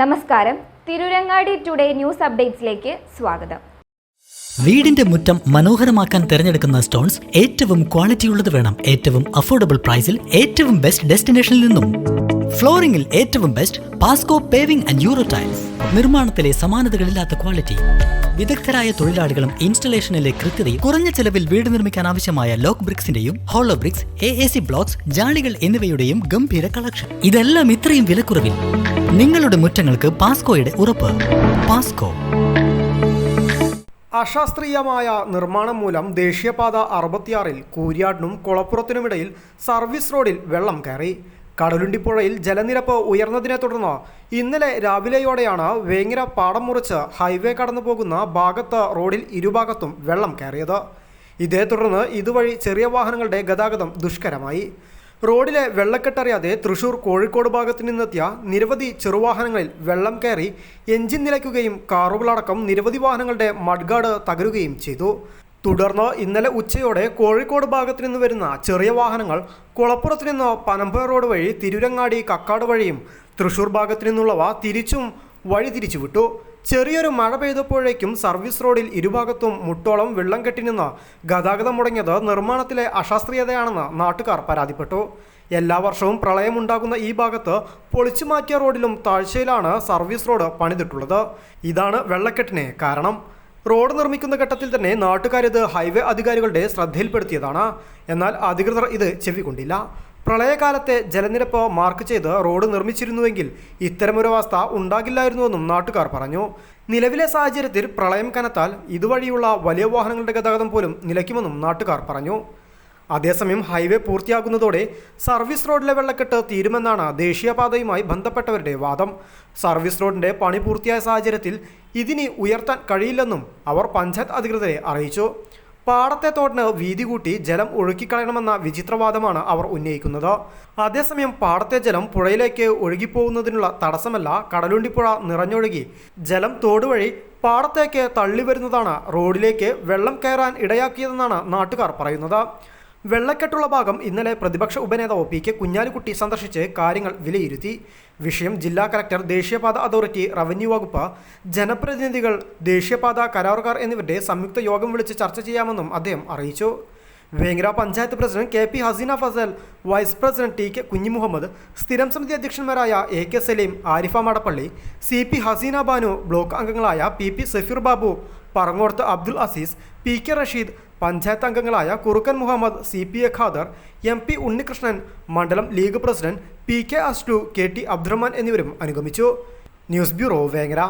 നമസ്കാരം, Tirurangadi today news അപ്ഡേറ്റ്സിലേക്ക് സ്വാഗതം. വീടിന്റെ മുറ്റം മനോഹരമാക്കാൻ തിരഞ്ഞെടുക്കുന്ന സ്റ്റോൺസ് ഏറ്റവും ക്വാളിറ്റിയുള്ളത് വേണം. ഏറ്റവും അഫോർഡബിൾ പ്രൈസിൽ ഏറ്റവും ബെസ്റ്റ് ഡെസ്റ്റിനേഷനിൽ നിന്നും. ഫ്ലോറിംഗിൽ ഏറ്റവും best Pasco paving and euro tiles. നിർമ്മാണത്തിലെ സമാനതകളില്ലാത്ത ക്വാളിറ്റി, വിദഗ്ധരായ തൊഴിലാളികളും ഇൻസ്റ്റലേഷനിലെ കൃത്യതയും, കുറഞ്ഞ ചെലവിൽ വീട് നിർമ്മിക്കാൻ ആവശ്യമായ ലോക്ക് ബ്രിക്സിന്റെയും ഹോളോ ബ്രിക്സ്, AAC ബ്ലോക്സ്, ജാളികൾ എന്നിവയുടെയും ഗംഭീര കളക്ഷൻ. ഇതെല്ലാം ഇത്രയും വിലക്കുറവിൽ. നിങ്ങളുടെ മുറ്റങ്ങൾക്ക് പാസ്കോയുടെ ഉറപ്പ്. പാസ്കോ. അശാസ്ത്രീയമായ നിർമ്മാണം മൂലം ദേശീയപാത 66 കൂരിയാടിനും കൊളപ്പുറത്തിനുമിടയിൽ സർവീസ് റോഡിൽ വെള്ളം കയറി. കടലുണ്ടിപ്പുഴയിൽ ജലനിരപ്പ് ഉയർന്നതിനെ തുടർന്ന് ഇന്നലെ രാവിലെയോടെയാണ് വേങ്ങര പാടം മുറിച്ച് ഹൈവേ കടന്നു പോകുന്ന ഭാഗത്ത് റോഡിൽ ഇരുഭാഗത്തും വെള്ളം കയറിയത്. ഇതേ തുടർന്ന് ഇതുവഴി ചെറിയ വാഹനങ്ങളുടെ ഗതാഗതം ദുഷ്കരമായി. റോഡിലെ വെള്ളക്കെട്ടറിയാതെ തൃശൂർ കോഴിക്കോട് ഭാഗത്തു നിന്നെത്തിയ നിരവധി ചെറുവാഹനങ്ങളിൽ വെള്ളം കയറി എഞ്ചിൻ നിലയ്ക്കുകയും കാറുകളടക്കം നിരവധി വാഹനങ്ങളുടെ മഡ്ഗാർഡ് തകരുകയും ചെയ്തു. തുടർന്ന് ഇന്നലെ ഉച്ചയോടെ കോഴിക്കോട് ഭാഗത്തു നിന്ന് വരുന്ന ചെറിയ വാഹനങ്ങൾ കുളപ്പുറത്തു നിന്ന് പനമ്പ റോഡ് വഴി തിരൂരങ്ങാടി കക്കാട് വഴിയും തൃശൂർ ഭാഗത്തു നിന്നുള്ളവ തിരിച്ചും വഴി തിരിച്ചുവിട്ടു. ചെറിയൊരു മഴ പെയ്തപ്പോഴേക്കും സർവീസ് റോഡിൽ ഇരുഭാഗത്തും മുട്ടോളം വെള്ളം കെട്ടിനിന്ന് ഗതാഗതം മുടങ്ങിയത് നിർമ്മാണത്തിലെ അശാസ്ത്രീയതയാണെന്ന് നാട്ടുകാർ പരാതിപ്പെട്ടു. എല്ലാ വർഷവും പ്രളയമുണ്ടാകുന്ന ഈ ഭാഗത്ത് പൊളിച്ചു മാറ്റിയ റോഡിലും താഴ്ചയിലാണ് സർവീസ് റോഡ് പണിതിട്ടുള്ളത്. ഇതാണ് വെള്ളക്കെട്ടിന് കാരണം. റോഡ് നിർമ്മിക്കുന്ന ഘട്ടത്തിൽ തന്നെ നാട്ടുകാരിത് ഹൈവേ അധികാരികളുടെ ശ്രദ്ധയിൽപ്പെടുത്തിയതാണ്. എന്നാൽ അധികൃതർ ഇത് ചെവിക്കൊണ്ടില്ല. പ്രളയകാലത്തെ ജലനിരപ്പ് മാർക്ക് ചെയ്ത് റോഡ് നിർമ്മിച്ചിരുന്നുവെങ്കിൽ ഇത്തരമൊരവസ്ഥ ഉണ്ടാകില്ലായിരുന്നുവെന്നും നാട്ടുകാർ പറഞ്ഞു. നിലവിലെ സാഹചര്യത്തിൽ പ്രളയം കനത്താൽ ഇതുവഴിയുള്ള വലിയ വാഹനങ്ങളുടെ ഗതാഗതം പോലും നിലയ്ക്കുമെന്നും നാട്ടുകാർ പറഞ്ഞു. അതേസമയം ഹൈവേ പൂർത്തിയാകുന്നതോടെ സർവീസ് റോഡിലെ വെള്ളക്കെട്ട് തീരുമെന്നാണ് ദേശീയപാതയുമായി ബന്ധപ്പെട്ടവരുടെ വാദം. സർവീസ് റോഡിന്റെ പണി പൂർത്തിയായ സാഹചര്യത്തിൽ ഇതിനി ഉയർത്താൻ കഴിയില്ലെന്നും അവർ പഞ്ചായത്ത് അധികൃതരെ അറിയിച്ചു. പാടത്തെ തോടിന് വീതി കൂട്ടി ജലം ഒഴുക്കിക്കളയണമെന്ന വിചിത്രവാദമാണ് അവർ ഉന്നയിക്കുന്നത്. അതേസമയം പാടത്തെ ജലം പുഴയിലേക്ക് ഒഴുകിപ്പോകുന്നതിനുള്ള തടസ്സമല്ല കടലുണ്ടിപ്പുഴ നിറഞ്ഞൊഴുകി ജലം തോടുവഴി പാടത്തേക്ക് തള്ളിവരുന്നതാണ് റോഡിലേക്ക് വെള്ളം കയറാൻ ഇടയാക്കിയതെന്നാണ് നാട്ടുകാർ പറയുന്നത്. വെള്ളക്കെട്ടുള്ള ഭാഗം ഇന്നലെ പ്രതിപക്ഷ ഉപനേതാവ് PK കുഞ്ഞാലിക്കുട്ടി സന്ദർശിച്ച് കാര്യങ്ങൾ വിലയിരുത്തി. വിഷയം ജില്ലാ കലക്ടർ, ദേശീയപാത അതോറിറ്റി, റവന്യൂ വകുപ്പ്, ജനപ്രതിനിധികൾ, ദേശീയപാത കരാറുകാർ എന്നിവരുടെ സംയുക്ത യോഗം വിളിച്ച് ചർച്ച ചെയ്യാമെന്നും അദ്ദേഹം അറിയിച്ചു. Vengara panchayat president KP Haseena Fasal, vice president TK Kunhimuhammed, സ്ഥിരം സമിതി അധ്യക്ഷന്മാരായ AK Saleem, Arifa Madappally, CP Haseena Banu, block അംഗങ്ങളായ PP സഫീർ ബാബു, പറങ്ങോടത്ത് അബ്ദുൽ അസീസ്, PK റഷീദ്, പഞ്ചായത്ത് അംഗങ്ങളായ കുറുക്കൻ മുഹമ്മദ്, CPA ഖാദർ, MP ഉണ്ണികൃഷ്ണൻ, മണ്ഡലം league president PK Aslu, KT Abdurahman എന്നിവരും അനുഗമിച്ചു. News bureau, Vengara.